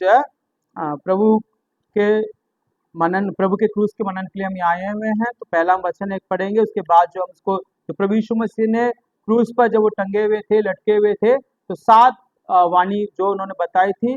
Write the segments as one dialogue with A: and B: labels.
A: जो है प्रभु के प्रभु के क्रूस के मनन के लिए हम यहाँ आए हुए हैं। तो पहला हम वचन एक पढ़ेंगे, उसके बाद जो हम उसको, जो प्रभु यीशु मसीह ने क्रूस पर जब वो टंगे हुए थे, लटके हुए थे, तो 7 वाणी जो उन्होंने बताई थी,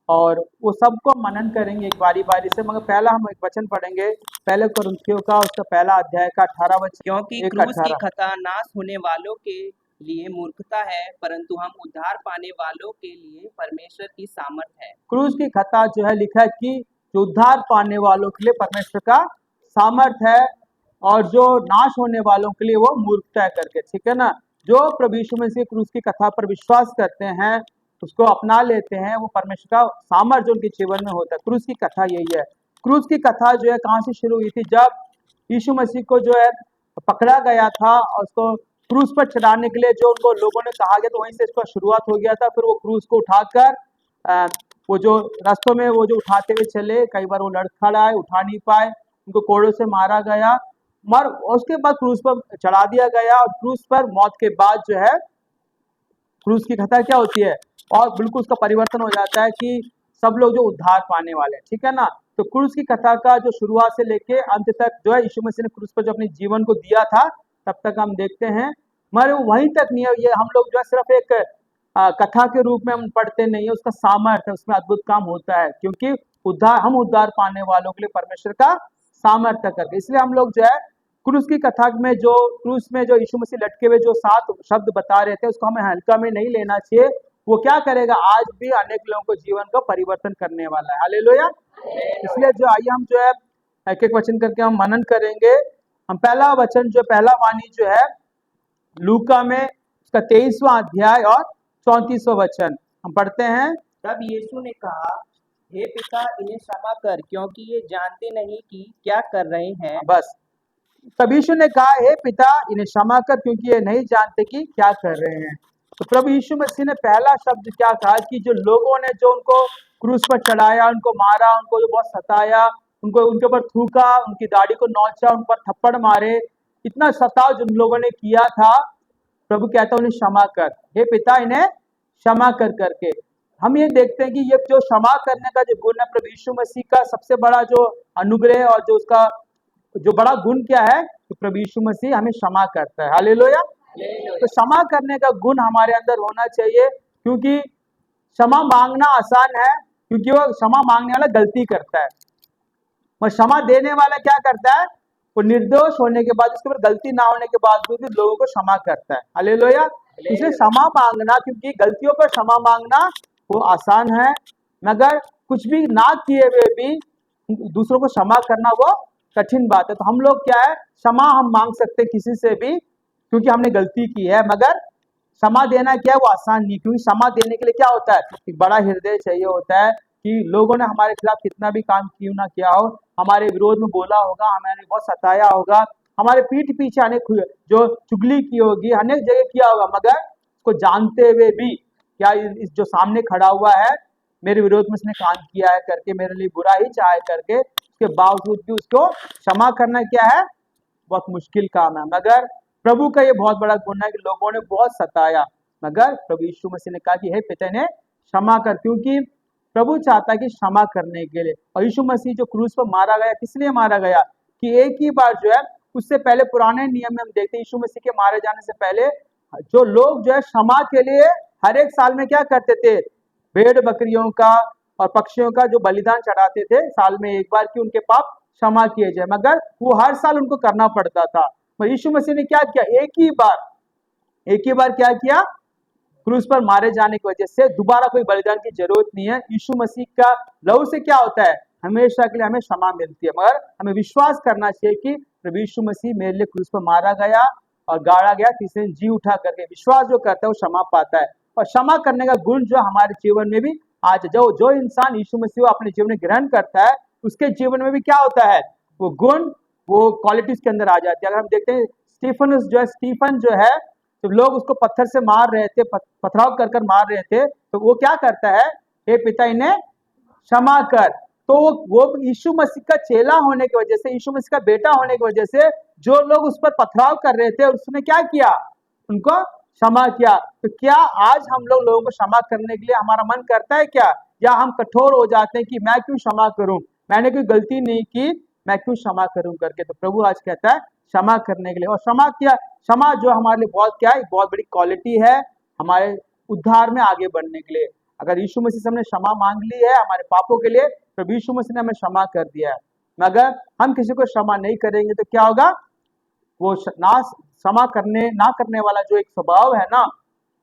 A: और वो सबको मनन करेंगे एक बारी बारी से। मगर पहला हम एक वचन पढ़ेंगे, पहले कुरिन्थियों का उसका पहला अध्याय का 18 वचन।
B: क्योंकि क्रूस की खता नाश होने वालों के लिए मूर्खता है, परंतु हम उद्धार पाने वालों के लिए परमेश्वर की सामर्थ है।
A: क्रूस की खता जो है लिखा है कि जो उद्धार पाने वालों के लिए परमेश्वर का सामर्थ है, और जो नाश होने वालों के लिए वो मूर्खता है करके, ठीक है ना। जो प्रभु यीशु मसीह क्रूस की कथा पर विश्वास करते हैं, उसको अपना लेते हैं, वो परमेश्वर का सामर्थ उनके जीवन में होता है। क्रूस की कथा यही है। क्रूस की कथा जो है कहाँ से शुरू हुई थी? जब यीशु मसीह को जो है पकड़ा गया था और उसको क्रूस पर चढ़ाने के लिए जो उनको लोगों ने कहा गया, तो वहीं से इसका शुरुआत हो गया था। फिर वो क्रूस को उठाकर वो जो रास्तों में वो जो उठाते हुए चले, कई बार वो लड़खड़ाए, उठा नहीं पाए, उनको कोड़ों से मारा गया, मर उसके बाद क्रूस पर चढ़ा दिया गया। और क्रूस पर मौत के बाद जो है क्रूस की कथा क्या होती है, और बिल्कुल उसका परिवर्तन हो जाता है कि सब लोग जो उद्धार पाने वाले हैं, ठीक है ना। तो क्रूस की कथा का जो शुरुआत से लेके अंत तक जो है यीशु मसीह ने क्रूस पर जो अपने जीवन को दिया था, तब तक हम देखते हैं। मगर वहीं तक नहीं है, ये हम लोग जो है सिर्फ एक कथा के रूप में हम पढ़ते नहीं है, उसका सामर्थ्य, उसमें अद्भुत काम होता है, क्योंकि हम उद्धार पाने वालों के लिए परमेश्वर का सामर्थ्य करके, इसलिए हम लोग जो है क्रूस की कथा में जो क्रूस में जो यीशु मसीह लटके हुए जो 7 शब्द बता रहे थे, उसको हमें हल्का में नहीं लेना चाहिए। वो क्या करेगा? आज भी अनेक लोगों को जीवन का परिवर्तन करने वाला है। हालेलुया। इसलिए जो आइए हम जो है एक एक वचन करके हम मनन करेंगे। हम पहला वचन जो पहला वाणी जो है लूका में उसका 23वां अध्याय और 34वां वचन हम पढ़ते हैं।
B: तब यीशु ने कहा, हे पिता, इन्हें क्षमा कर, क्योंकि ये जानते नहीं कि क्या कर रहे हैं।
A: बस, तब यीशु ने कहा, हे पिता, इन्हें क्षमा कर, क्योंकि ये नहीं जानते कि क्या कर रहे हैं। तो प्रभु यीशु मसीह ने पहला शब्द क्या कहा कि जो लोगों ने जो उनको क्रूस पर चढ़ाया, उनको मारा, उनको जो बहुत सताया, उनको उनके ऊपर थूका, उनकी दाढ़ी को नोचा, उन पर थप्पड़ मारे, इतना सताव जिन लोगों ने किया था, प्रभु कहता है उन्हें क्षमा कर, हे पिता, इन्हें क्षमा कर करके। हम ये देखते हैं कि ये जो क्षमा करने का जो गुण है प्रभु यीशु मसीह का, सबसे बड़ा जो अनुग्रह और जो उसका जो बड़ा गुण क्या है, तो प्रभु यीशु मसीह हमें क्षमा करता है। हालेलुया। तो क्षमा करने का गुण हमारे अंदर होना चाहिए, क्योंकि क्षमा मांगना आसान है, क्योंकि वो क्षमा मांगने वाला गलती करता है, और क्षमा देने वाला क्या करता है? वो निर्दोष होने के बाद, उसके ऊपर गलती ना होने के बाद भी लोगों को क्षमा करता है। हालेलुया। इसलिए क्षमा मांगना, क्योंकि गलतियों पर क्षमा मांगना वो आसान है, मगर कुछ भी ना किए हुए भी दूसरों को क्षमा करना वो कठिन बात है। तो हम लोग क्या है, क्षमा हम मांग सकते किसी से भी, क्योंकि हमने गलती की है, मगर क्षमा देना क्या है, वो आसान नहीं। क्योंकि क्षमा देने के लिए क्या होता है, एक बड़ा हृदय चाहिए होता है, कि लोगों ने हमारे खिलाफ कितना भी काम क्यों ना किया हो, हमारे विरोध में बोला होगा, हमें बहुत सताया होगा, हमारे पीठ पीछे अनेक जो चुगली की होगी, अनेक जगह किया होगा, मगर उसको जानते हुए भी क्या इस जो सामने खड़ा हुआ है, मेरे विरोध में उसने काम किया है करके, मेरे लिए बुरा ही चाहे करके, उसके बावजूद भी उसको क्षमा करना क्या है, बहुत मुश्किल काम है। मगर प्रभु का ये बहुत बड़ा गुण है कि लोगों ने बहुत सताया, मगर प्रभु यीशु मसीह ने कहा कि हे पिता, ने क्षमा कर, क्योंकि प्रभु चाहता है कि क्षमा करने के लिए। और यीशु मसीह जो क्रूस पर मारा गया, किस लिए मारा गया? कि एक ही बार जो है, उससे पहले पुराने नियम में हम देखते हैं, यीशु मसीह के मारे जाने से पहले जो लोग जो है क्षमा के लिए हर एक साल में क्या करते थे, भेड़ बकरियों का और पक्षियों का जो बलिदान चढ़ाते थे साल में एक बार, कि उनके पाप क्षमा किए जाए, मगर वो हर साल उनको करना पड़ता था। और यीशु मसीह ने क्या किया, एक ही बार क्या किया, क्रूस पर मारे जाने की वजह से दोबारा कोई बलिदान की जरूरत नहीं है। यीशु मसीह का लहू से क्या होता है, हमेशा के लिए हमें क्षमा मिलती है। मगर हमें विश्वास करना चाहिए कि प्रभु यीशु मसीह मेरे लिए क्रूस पर मारा गया और गाड़ा गया, तीसरे दिन जी उठा करके, विश्वास जो करता है वो क्षमा पाता है। और क्षमा करने का गुण जो हमारे जीवन में भी आज जो इंसान यीशु मसीह को अपने जीवन में ग्रहण करता है, उसके जीवन में भी क्या होता है, वो गुण, वो क्वालिटीज के अंदर आ जाती है। अगर हम देखते हैं स्टीफन जो है, तो लोग उसको पत्थर से मार रहे थे, पथराव कर मार रहे थे, तो वो क्या करता है, हे पिता, इन्हें क्षमा कर। तो वो यीशु मसीह का चेला होने की वजह से, यीशु मसीह का बेटा होने की वजह से, जो लोग उस पर पथराव कर रहे थे, उसने क्या किया, उनको क्षमा किया। तो क्या आज हम लोगों को क्षमा करने के लिए हमारा मन करता है क्या, या हम कठोर हो जाते हैं कि मैं क्यों क्षमा करूं, मैंने कोई गलती नहीं की, मैं क्यों क्षमा करूं करके। तो प्रभु आज कहता है क्षमा करने के लिए। और क्षमा जो हमारे लिए बहुत क्या है, बहुत बड़ी क्वालिटी है हमारे उद्धार में आगे बढ़ने के लिए। अगर यीशु मसीह से हमने क्षमा मांग ली है हमारे पापों के लिए, तो यीशु मसीह ने हमें क्षमा कर दिया है। मगर हम किसी को क्षमा नहीं करेंगे तो क्या होगा, वो क्षमा ना करने वाला जो एक स्वभाव है ना,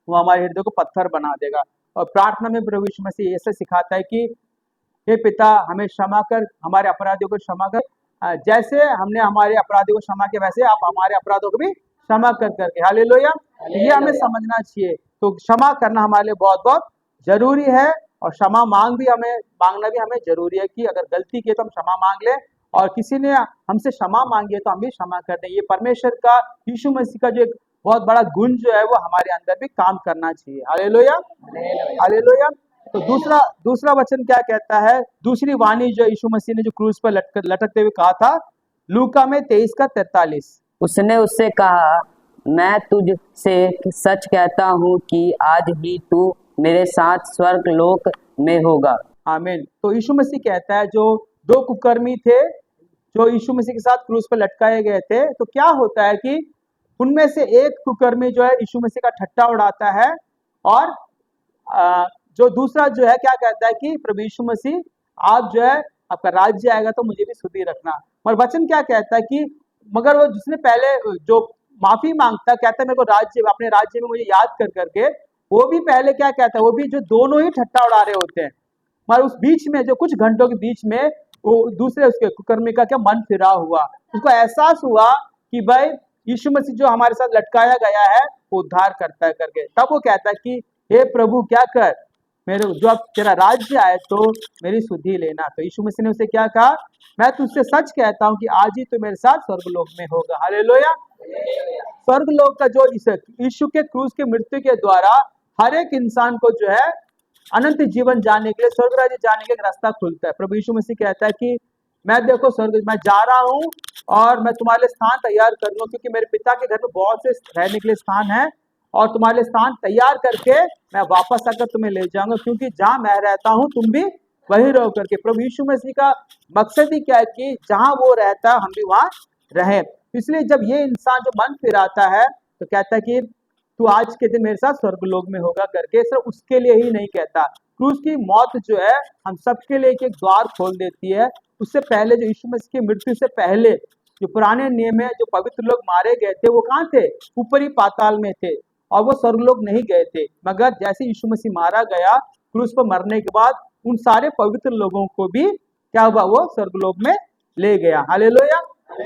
A: वो हमारे हृदय को पत्थर बना देगा। और प्रार्थना में प्रभु यीशु मसीह ऐसे सिखाता है कि हे पिता हमें क्षमा कर, हमारे अपराधियों को क्षमा कर, जैसे हमने हमारे अपराधियों को क्षमा किया वैसे आप हमारे अपराधों को भी क्षमा कर करके। हालेलुया। ये हमें समझना चाहिए। तो क्षमा करना हमारे लिए बहुत बहुत जरूरी है, और क्षमा मांगना भी हमें जरूरी है कि अगर गलती की तो हम क्षमा मांग लें, और किसी ने हमसे क्षमा मांगी है तो हम भी क्षमा कर दें। ये परमेश्वर का, यीशु मसीह का जो एक बहुत बड़ा गुण जो है वो हमारे अंदर भी काम करना चाहिए। Hallelujah, hallelujah. तो दूसरा वचन क्या कहता है, दूसरी वाणी जो यीशु मसीह ने जो क्रूस पर लटकते हुए कहा था, लूका में 23:43।
C: उसने उससे कहा, मैं तुझसे सच कहता हूँ कि आज ही तू मेरे साथ स्वर्ग लोक में होगा।
A: आमीन। तो यीशु मसीह कहता है, जो दो कुकर्मी थे जो यीशु मसीह के साथ क्रूस पर लटकाए गए थे, तो क्या होता है कि उनमें से एक कुकर्मी जो है यीशु मसीह का ठट्टा उड़ाता है, और जो दूसरा जो है क्या कहता है कि प्रभु यीशु मसीह आप जो है आपका राज्य आएगा तो मुझे भी सुधि रखना। और वचन क्या कहता है कि मगर वो जिसने पहले जो माफी मांगता, कहता है मेरे को अपने राज्य में मुझे याद कर करके, वो भी पहले क्या कहता है, वो भी जो दोनों ही ठट्टा उड़ा रहे होते हैं। मगर उस बीच में जो कुछ घंटों के बीच में वो दूसरे उसके कुकर्मी का क्या मन फिरा हुआ, उसको एहसास हुआ कि भाई यीशु मसीह जो हमारे साथ लटकाया गया है वो उद्धार करता है करके। तब वो कहता है कि हे प्रभु क्या कर, मेरे जो अब तेरा राज्य आए तो मेरी सुधि लेना। तो यीशु मसीह ने उसे क्या कहा, मैं तुझसे सच कहता हूँ कि आज ही तो मेरे साथ स्वर्गलोक में होगा। हालेलुया। स्वर्गलोक का जो यीशु के क्रूस के मृत्यु के द्वारा हर एक इंसान को जो है अनंत जीवन जाने के लिए, स्वर्ग राज्य जाने के लिए रास्ता खुलता है। प्रभु यीशु मसीह कहता है कि मैं देखो स्वर्ग मैं जा रहा हूँ और मैं तुम्हारे लिए स्थान तैयार करूंगा, क्योंकि मेरे पिता के घर में बहुत से रहने के लिए स्थान है, और तुम्हारे लिए स्थान तैयार करके मैं वापस आकर तुम्हें ले जाऊंगा, क्योंकि जहां मैं रहता हूं तुम भी वही रहो करके। प्रभु यीशु मसीह का मकसद ही क्या है कि जहां वो रहता है हम भी वहां रहे। इसलिए जब ये इंसान जो मन फिराता है तो कहता है कि तू आज के दिन मेरे साथ स्वर्गलोक में होगा करके। सिर्फ उसके लिए ही नहीं कहता, क्रूस की मौत जो है हम सबके लिए एक द्वार खोल देती है। उससे पहले जो यीशु मसीह की मृत्यु से पहले जो पुराने नियम में जो पवित्र लोग मारे गए थे वो कहाँ थे, ऊपरी पाताल में थे, और वो स्वर्गलोक नहीं गए थे। मगर जैसे यीशु मसीह मारा गया, क्रूस पर मरने के बाद उन सारे पवित्र लोगों को भी क्या हुआ, वो स्वर्गलोक में ले गया। हालेलुया।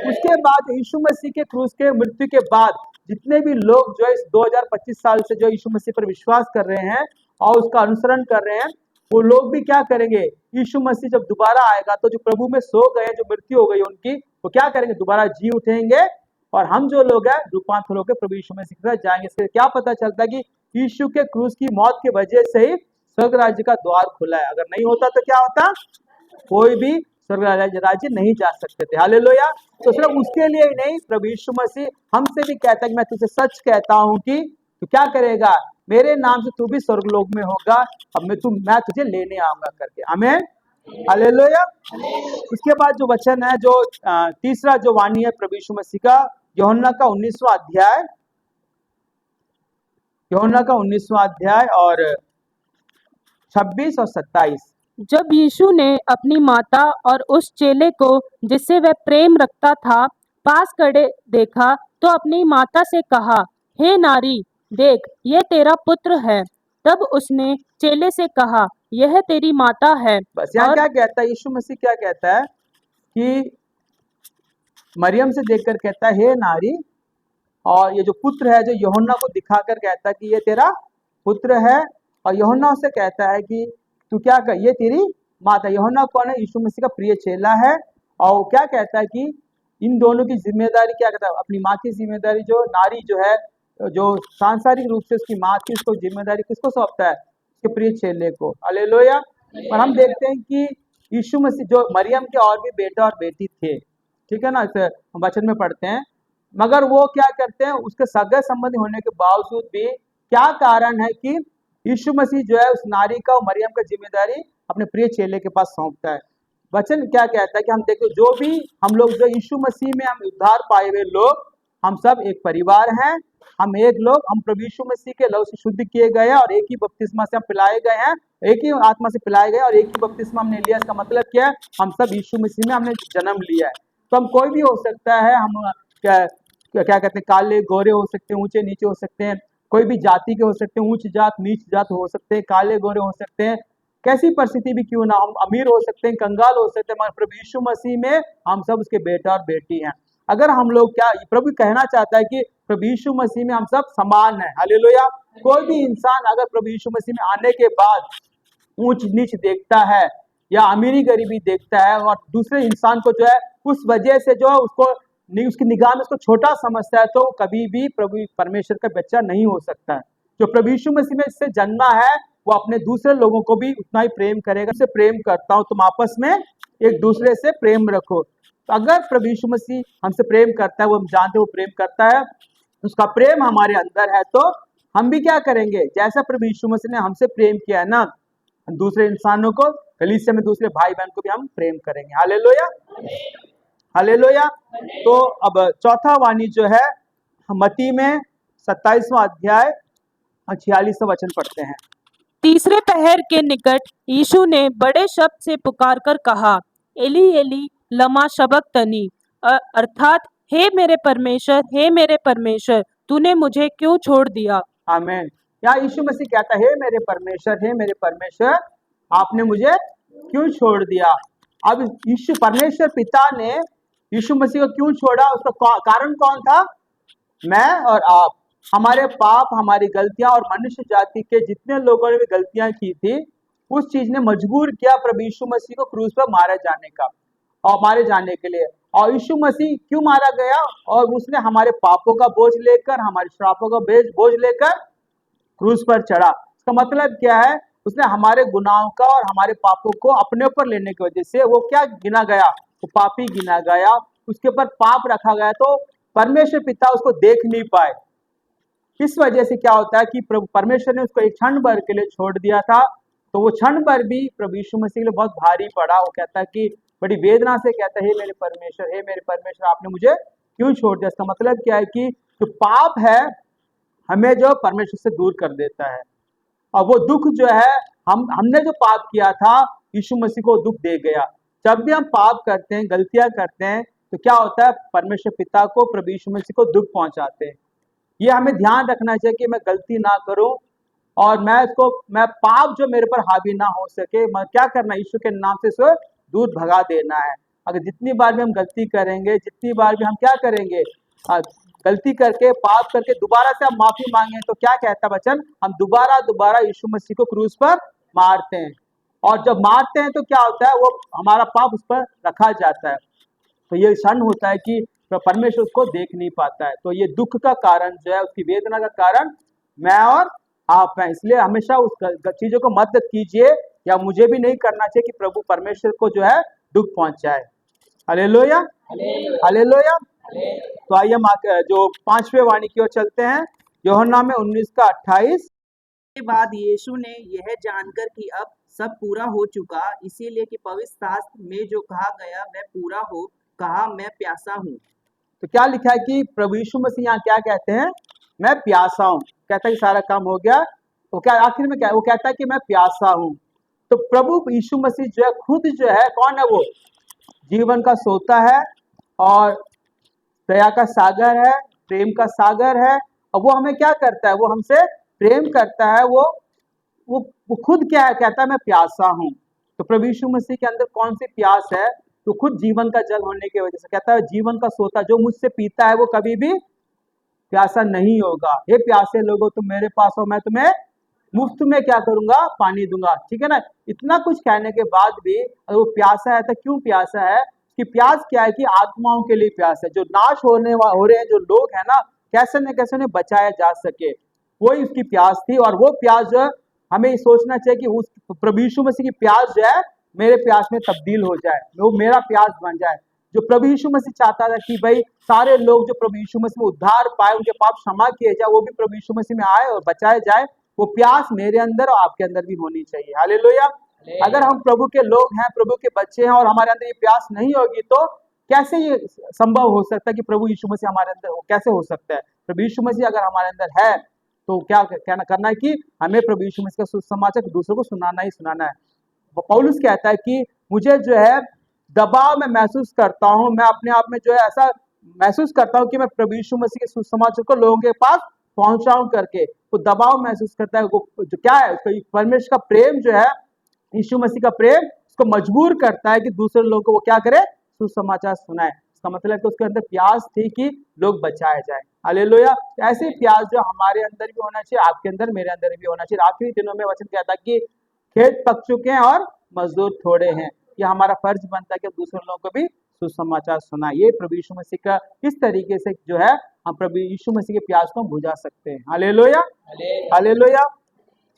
A: उसके बाद यीशु मसीह के क्रूस के मृत्यु के बाद जितने भी लोग जो इस 2025 साल से जो यीशु मसीह पर विश्वास कर रहे हैं और उसका अनुसरण कर रहे हैं, वो लोग भी क्या करेंगे, यीशु मसीह जब दोबारा आएगा तो जो प्रभु में सो गए, जो मृत्यु हो गई उनकी, वो क्या करेंगे, दोबारा जी उठेंगे, और हम जो लोग हैं रूपांतर होकर प्रभु यीशु मसीह के साथ जाएंगे। इससे क्या पता चलता है कि यीशु के क्रूस की मौत की वजह से ही स्वर्ग राज्य का द्वार खुला है। अगर नहीं होता तो क्या होता, कोई भी स्वर्ग राज्य नहीं जा सकते थे। हालेलुया। तो सिर्फ उसके लिए ही नहीं, प्रभु यीशु मसीह हमसे भी कहता है कि मैं तुझे सच कहता हूं कि तू क्या करेगा, मेरे नाम से तू भी स्वर्गलोक में होगा, अब मैं तुझे लेने आऊंगा करके। आमीन। हालेलुया। उसके बाद जो वचन है, जो तीसरा जो वाणी है प्रभु यीशु मसीह का, यूहन्ना का 19वां अध्याय, यूहन्ना का 19वां अध्याय और 26 और 27।
D: जब यीशु ने अपनी माता और उस चेले को जिससे वह प्रेम रखता था पास खड़े देखा, तो अपनी माता से कहा, हे नारी, देख ये तेरा पुत्र है। तब उसने चेले से कहा, यह तेरी माता है।
A: बस यहाँ क्या कहता है यीशु मसीह, क्या कहता है कि मरियम से देखकर कहता है हे नारी, और ये जो पुत्र है जो यूहन्ना को दिखाकर कहता है कि ये तेरा पुत्र है, और यूहन्ना उसे कहता है कि तू क्या कर, ये तेरी माता। यूहन्ना कौन है, यीशु मसीह का प्रिय चेला है, और वो क्या कहता है कि इन दोनों की जिम्मेदारी क्या कहता है, अपनी माँ की जिम्मेदारी, जो नारी जो है जो सांसारिक रूप से उसकी माँ थी, उसको जिम्मेदारी किसको सौंपता है, उसके प्रिय चेले को। हालेलुया। और हम देखते हैं कि यीशु मसीह, जो मरियम के और भी बेटा और बेटी थे, ठीक है ना, इसे हम वचन में पढ़ते हैं, मगर वो क्या करते हैं, उसके सगे संबंधी होने के बावजूद भी क्या कारण है कि यीशु मसीह जो है उस नारी का और मरियम का जिम्मेदारी अपने प्रिय चेले के पास सौंपता है। वचन क्या कहता है कि हम देखो जो भी हम लोग जो यीशु मसीह में हम उद्धार पाए हुए लोग, हम सब एक परिवार हैं, हम एक लोग, हम प्रभु यीशु मसीह के लहू से शुद्ध किए गए हैं और एक ही बपतिस्मा से हम पिलाए गए हैं, एक ही आत्मा से पिलाए गए और एक ही बपतिस्मा हमने लिया। इसका मतलब क्या है? हम सब यीशु मसीह में हमने जन्म लिया है। तो हम कोई भी हो सकता है, हम क्या कहते हैं, काले गोरे हो सकते हैं, ऊंचे नीचे हो सकते हैं, कोई भी जाति के हो सकते हैं, उच्च जात नीच जात हो सकते हैं, काले गोरे हो सकते हैं, कैसी परिस्थिति भी क्यों ना, हम अमीर हो सकते हैं, कंगाल हो सकते हैं, मगर प्रभु यीशु मसीह में हम सब उसके बेटा और बेटी हैं। अगर हम लोग क्या प्रभु कहना चाहता है कि प्रभु यीशु मसीह में हम सब समान हैं। हालेलुया। कोई भी इंसान अगर प्रभु यीशु मसीह में आने के बाद ऊंच नीच देखता है या अमीरी गरीबी देखता है और दूसरे इंसान को जो है उस वजह से जो है उसको उसकी निगाह में उसको छोटा समझता है, तो कभी भी प्रभु परमेश्वर का बच्चा नहीं हो सकता है। जो प्रभु यीशु मसीह में इससे जन्मा है वो अपने दूसरे लोगों को भी उतना ही प्रेम करेगा। से प्रेम करता हूं, तुम आपस में एक दूसरे से प्रेम रखो। तो अगर प्रभु यीशु मसीह हमसे प्रेम करता है, वो हम जानते हैं वो प्रेम करता है, उसका प्रेम हमारे अंदर है, तो हम भी क्या करेंगे? जैसा प्रभु यीशु मसीह ने हमसे प्रेम किया है ना, दूसरे इंसानों को, कलीसिया में दूसरे भाई बहन को भी हम प्रेम करेंगे। Hallelujah, hallelujah. तो अब चौथा वाणी जो है मत्ती में 27वां अध्याय 46वां वचन पढ़ते हैं।
D: तीसरे पहर के निकट यीशु ने बड़े शब्द से पुकारकर कहा, एली एली लमा शबक्तनी, अर्थात हे मेरे परमेश्वर, तूने मुझे क्यों छोड़ दिया।
A: आमीन। या यीशु मसीह कहता है, हे मेरे परमेश्वर, आपने मुझे क्यों छोड़ दिया। अब यीशु परमेश्वर पिता ने यीशु मसीह को क्यों छोड़ा, उसका कारण कौन था? मैं और आप, हमारे पाप, हमारी गलतियां और मनुष्य जाति के जितने लोगों ने भी गलतियां की थी, उस चीज ने मजबूर किया प्रभु यीशु मसीह को क्रूस पर मारे जाने का और मारे जाने के लिए। और यीशु मसीह क्यों मारा गया? और उसने हमारे पापों का बोझ लेकर, हमारे श्रापों का बोझ लेकर क्रूस पर चढ़ा। इसका मतलब क्या है? उसने हमारे गुनाहों का और हमारे पापों को अपने ऊपर लेने की वजह से वो क्या गिना गया? वो पापी गिना गया, उसके ऊपर पाप रखा गया, तो परमेश्वर पिता उसको देख नहीं पाए। इस वजह से क्या होता है कि प्रभु परमेश्वर ने उसको एक क्षण भर के लिए छोड़ दिया था, तो वो क्षण भर भी प्रभु यीशु मसीह के लिए बहुत भारी पड़ा। वो कहता है कि बड़ी वेदना से कहता है, हे मेरे परमेश्वर, आपने मुझे क्यों छोड़ दिया। इसका मतलब क्या है कि जो पाप है हमें जो परमेश्वर से दूर कर देता है, और वो दुख जो है हमने जो पाप किया था, यीशु मसीह को दुख दे गया। जब भी हम पाप करते हैं, गलतियां करते हैं, तो क्या होता है? परमेश्वर पिता को, प्रभु यीशु मसीह को दुख पहुंचाते हैं। ये हमें ध्यान रखना चाहिए कि मैं गलती ना करूं और मैं पाप जो मेरे पर हावी ना हो सके, मैं क्या करना, यीशु के नाम से इसको दूर भगा देना है। अगर जितनी बार भी हम गलती करेंगे, जितनी बार भी हम क्या करेंगे, गलती करके, पाप करके दोबारा से हम माफी मांगे, तो क्या कहता वचन? हम दोबारा यीशु मसीह को क्रूस पर मारते हैं, और जब मारते हैं तो क्या होता है? वो हमारा पाप उस पर रखा जाता है। तो ये क्षण होता है कि परमेश्वर उसको देख नहीं पाता है। तो ये दुख का कारण जो है, उसकी वेदना का कारण मैं और आप हैं। इसलिए हमेशा उस चीजों को मत कीजिए, या मुझे भी नहीं करना चाहिए कि प्रभु परमेश्वर को जो है दुख पहुंचाए। Hallelujah, hallelujah. तो आइए हम जो 5वें वाणी की ओर चलते हैं, यूहन्ना में 19:28।
B: के बाद यीशु ने यह जानकर कि अब सब पूरा हो चुका, इसीलिए कि पवित्र शास्त्र में जो कहा गया वह पूरा हो, कहा, मैं प्यासा हूँ।
A: तो क्या लिखा है कि प्रभु यीशु मसीह यहाँ क्या कहते हैं? मैं प्यासा हूँ। कहता है कि सारा काम हो गया, तो क्या आखिर में क्या वो कहता है कि मैं प्यासा हूँ। तो प्रभु यीशु मसीह जो है खुद जो है, कौन है वो? जीवन का सोता है और दया का सागर है, प्रेम का सागर है। और वो हमें क्या करता है? वो हमसे प्रेम करता है। वो खुद क्या है? कहता है मैं प्यासा हूँ। तो प्रभु यीशु मसीह के अंदर कौन सी प्यास है? तो खुद जीवन का जल होने की वजह से कहता है, जीवन का सोता जो मुझसे पीता है वो कभी भी प्यासा नहीं होगा। हे प्यासे लोगों, तुम मेरे पास हो, मैं तुम्हें मुफ्त में क्या करूंगा? पानी दूंगा। ठीक है ना? इतना कुछ कहने के बाद भी अगर वो प्यासा है तो क्यों प्यासा है? उसकी प्यास क्या है? कि आत्माओं के लिए प्यास है, जो नाश हो रहे हैं, जो लोग हैं ना, कैसे न कैसे उन्हें बचाया जा सके, वही उसकी प्यास थी। और वो प्यास जो है, हमें सोचना चाहिए कि उस प्रभु यीशु मसीह की प्यास जो है मेरे प्यास में तब्दील हो जाए, वो मेरा प्यास बन जाए। जो प्रभु यीशु मसीह चाहता था कि भाई सारे लोग जो प्रभु यीशु मसीह में उद्धार पाए, उनके पाप क्षमा किए जाए, वो भी प्रभु यीशु मसीह में आए और बचाए जाए, वो प्यास मेरे अंदर और आपके अंदर भी होनी चाहिए। हालेलुया। अगर हम प्रभु के लोग हैं, प्रभु के बच्चे हैं और हमारे अंदर ये प्यास नहीं होगी तो कैसे ये संभव हो सकता है कि प्रभु यीशु मसीह हमारे अंदर कैसे हो सकता है? प्रभु यीशु मसीह अगर हमारे अंदर है तो क्या कहना करना है कि हमें प्रभु यीशु मसीह का सुसमाचार दूसरों को सुनाना ही सुनाना है। पौलुस कहता है कि मुझे जो है दबाव में महसूस करता हूँ, मैं अपने आप में जो है ऐसा महसूस करता हूँ कि मैं प्रभु यीशु मसीह के सुसमाचार को लोगों के पास पहुंचाऊं करके, वो दबाव महसूस करता है। वो जो क्या है, उसको परमेश्वर का प्रेम जो है, यीशु मसीह का प्रेम उसको मजबूर करता है कि दूसरे लोगों को वो क्या करे, सुसमाचार सुनाए। इसका मतलब है कि उसके अंदर प्यास थी कि लोग बचाए जाए। हालेलुया। ऐसे प्यास जो हमारे अंदर भी होना चाहिए, आपके अंदर, मेरे अंदर भी होना चाहिए। आखिरी दिनों में वचन कहता है कि खेत पक चुके हैं और मजदूर थोड़े हैं। ये हमारा फर्ज बनता है कि दूसरे लोगों को भी सुसमाचार सुनाए। ये प्रभु यीशु मसीह का इस तरीके से जो है हम प्रभु यीशु मसीह के प्यास को बुझा सकते हैं। Hallelujah, hallelujah.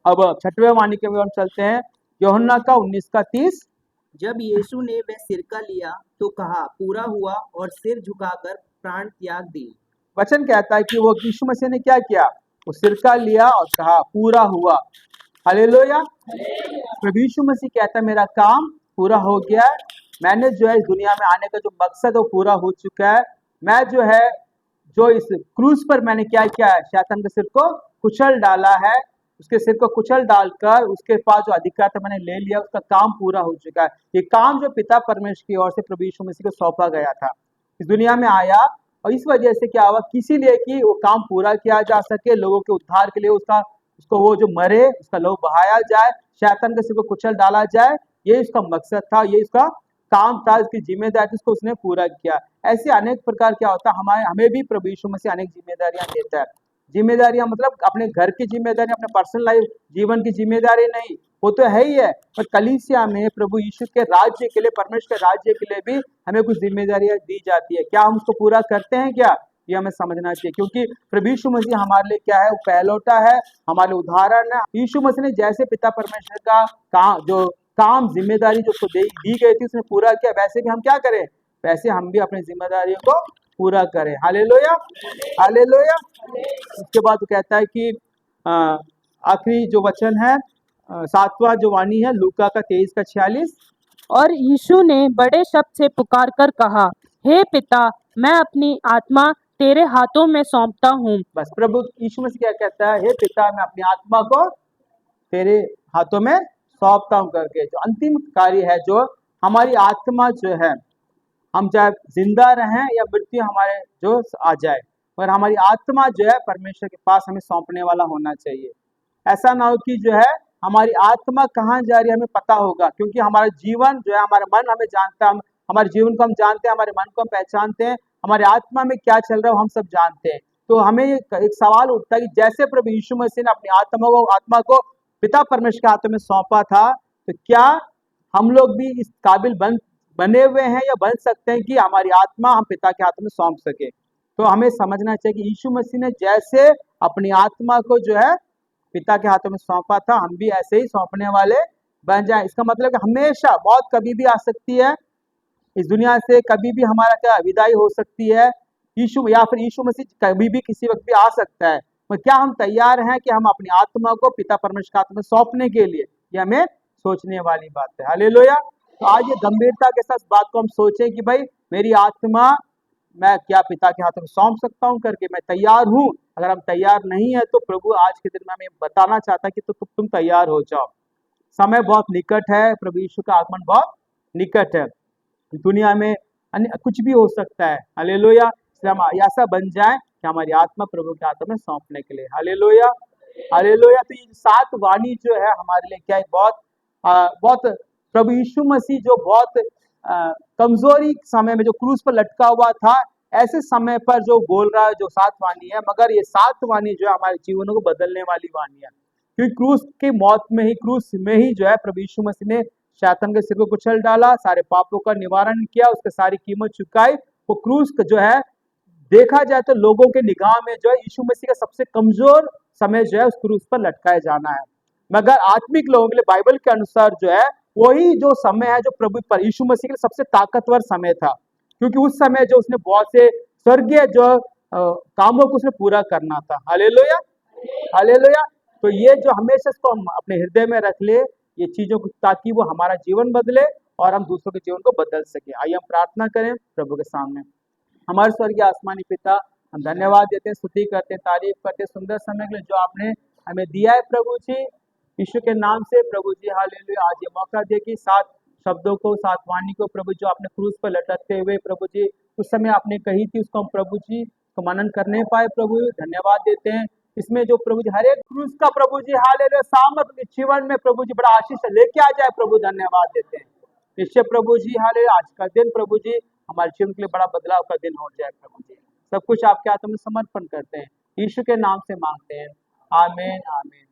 A: अब छठवें वाणी के ओर चलते हैं, यूहन्ना का 19:30।
B: जब यीशु ने वह सिरका लिया तो कहा, पूरा हुआ, और सिर झुकाकर प्राण त्याग दिए।
A: वचन कहता है कि वो यीशु मसीह ने क्या किया, वो सिरका लिया और कहा पूरा हुआ। हालेलुया। प्रभु यीशु मसीह कहता है मेरा काम पूरा हो गया है, मैंने जो है इस दुनिया में आने का जो मकसद है वो पूरा हो चुका है। मैं जो है जो इस क्रूस पर मैंने क्या किया है, शैतान के सिर को कुचल डाला है, उसके सिर को कुचल डालकर उसके पास जो अधिकार था मैंने ले लिया, उसका काम पूरा हो चुका है। ये काम जो पिता परमेश्वर की ओर से प्रभु यीशु मसीह को सौंपा गया था, इस दुनिया में आया और इस वजह से क्या हुआ, किसी लिए कि वो काम पूरा किया जा सके, लोगों के उद्धार के लिए उसको वो जो मरे उसका लहू बहाया जाए, शैतान के सिर को कुचल डाला जाए, ये इसका मकसद था, ये इसका काम था, इसकी जिम्मेदारी थी, उसको उसने पूरा किया। ऐसे अनेक प्रकार क्या होता है, हमें भी प्रभु यीशु मसीह अनेक जिम्मेदारियां देता है। जिम्मेदारियां मतलब अपने घर की जिम्मेदारी, अपने पर्सनल लाइफ जीवन की जिम्मेदारी नहीं, वो तो है ही है, पर कलीसिया में प्रभु यीशु के राज्य के लिए, परमेश्वर के राज्य के लिए भी हमें कुछ जिम्मेदारियां दी जाती है। क्या हम उसको पूरा करते हैं क्या, ये हमें समझना चाहिए। क्योंकि प्रभु यीशु मसीह हमारे लिए क्या है, वो पहलौठा है, हमारे उदाहरण है। यीशु मसीह ने जैसे पिता परमेश्वर का जो काम जिम्मेदारी जो उसको दी गई थी उसने पूरा किया, वैसे भी हम क्या करें, वैसे हम भी अपनी जिम्मेदारियों को पूरा करें। Hallelujah, hallelujah. उसके बाद वो कहता है कि आखिरी जो वचन है, सातवां जो वाणी है, लूका का 23:46।
D: और यीशु ने बड़े शब्द से पुकार कर कहा, हे पिता, मैं अपनी आत्मा तेरे हाथों में सौंपता हूँ।
A: बस प्रभु यीशु मसीह क्या कहता है, हे पिता, मैं अपनी आत्मा को तेरे हाथों में सौंपता हूँ करके। जो अंतिम कार्य है, जो हमारी आत्मा जो है, हम चाहे जिंदा रहें या मृत्यु हमारे जो आ जाए, पर हमारी आत्मा जो है परमेश्वर के पास हमें सौंपने वाला होना चाहिए। ऐसा ना हो कि जो है हमारी आत्मा कहाँ जा रही है हमें पता होगा, क्योंकि हमारा जीवन जो है, हमारा मन हमें जानता है, हमारे जीवन को हम जानते हैं, हमारे मन को हम पहचानते हैं, हमारे आत्मा में क्या चल रहा है हम सब जानते हैं। तो हमें एक सवाल उठता है कि जैसे प्रभु यीशु मसीह ने अपनी आत्मा को पिता परमेश्वर के हाथों में सौंपा था, तो क्या हम लोग भी इस काबिल बने हुए हैं या बन सकते हैं कि हमारी आत्मा हम पिता के हाथों में सौंप सके। तो हमें समझना चाहिए कि यीशु मसीह ने जैसे अपनी आत्मा को जो है पिता के हाथों में सौंपा था, हम भी ऐसे ही सौंपने वाले बन जाए। इसका मतलब कि हमेशा मौत कभी भी आ सकती है, इस दुनिया से कभी भी हमारा क्या विदाई हो सकती है, या फिर यीशु मसीह कभी भी किसी वक्त भी आ सकता है। तो क्या हम तैयार हैं कि हम अपनी आत्मा को पिता परमेश्वर के हाथ में सौंपने के लिए, ये हमें सोचने वाली बात है। हालेलुया। तो आज ये गंभीरता के साथ बात को हम सोचें कि भाई मेरी आत्मा मैं क्या पिता के हाथों में सौंप सकता हूँ करके, मैं तैयार हूँ। अगर हम तैयार नहीं है तो प्रभु आज के दिन में हमें बताना चाहता है कि तो तुम तैयार हो जाओ। समय बहुत निकट है, प्रभु यीशु का आगमन बहुत निकट है, दुनिया में कुछ भी हो सकता है। हालेलुया। इसलिए हम ऐसा बन जाए कि हमारी आत्मा प्रभु के हाथों में सौंपने के लिए। Hallelujah, hallelujah. तो ये 7 वाणी जो है हमारे लिए क्या है, बहुत प्रभु यीशु मसीह जो बहुत कमजोरी समय में जो क्रूस पर लटका हुआ था, ऐसे समय पर जो बोल रहा है, जो 7 वाणी है, मगर ये 7 वाणी जो है हमारे जीवनों को बदलने वाली वाणी है। क्योंकि क्रूस की मौत में ही, क्रूस में ही जो है प्रभु यीशु मसीह ने शैतान के सिर को कुचल डाला, सारे पापों का निवारण किया, उसके सारी कीमत चुकाई। वो क्रूस जो है देखा जाए तो लोगों के निगाह में जो है यीशु मसीह का सबसे कमजोर समय जो है उस क्रूस पर लटकाया जाना है। मगर आत्मिक लोगों के लिए बाइबल के अनुसार जो है वही जो समय है जो प्रभु पर यीशु मसीह के लिए सबसे ताकतवर समय था, क्योंकि उस समय जो उसने बहुत से स्वर्गीय जो कामों को उसने पूरा करना था। Hallelujah, hallelujah. तो ये जो हमेशा इसको हम अपने हृदय में रख ले, ये चीजों को, ताकि वो हमारा जीवन बदले और हम दूसरों के जीवन को बदल सके। आइए हम प्रार्थना करें प्रभु के सामने। हमारे स्वर्गीय आसमानी पिता, हम धन्यवाद देते हैं, स्तुति करते हैं, तारीफ करते हैं सुंदर समय के लिए जो आपने हमें दिया है प्रभु जी। यीशु के नाम से प्रभु जी हालेलुया। आज ये मौका दे कि 7 शब्दों को, 7 वाणी को प्रभु जो आपने क्रूस पर लटकते हुए प्रभु जी उस समय आपने कही थी, उसको हम प्रभु जी को मनन करने पाए प्रभु। धन्यवाद देते हैं इसमें जो प्रभु जी हर एक क्रूस का प्रभु जी हालेलुया सामर्थ जीवन में प्रभु जी बड़ा आशीष लेके आ जाए प्रभु। धन्यवाद देते हैं निश्चय प्रभु जी हालेलुया। आज का दिन प्रभु जी हमारे जीवन के लिए बड़ा बदलाव का दिन हो जाए प्रभु जी। सब कुछ आपके हाथों में समर्पण करते हैं, यीशु के नाम से मांगते हैं, आमीन आमीन।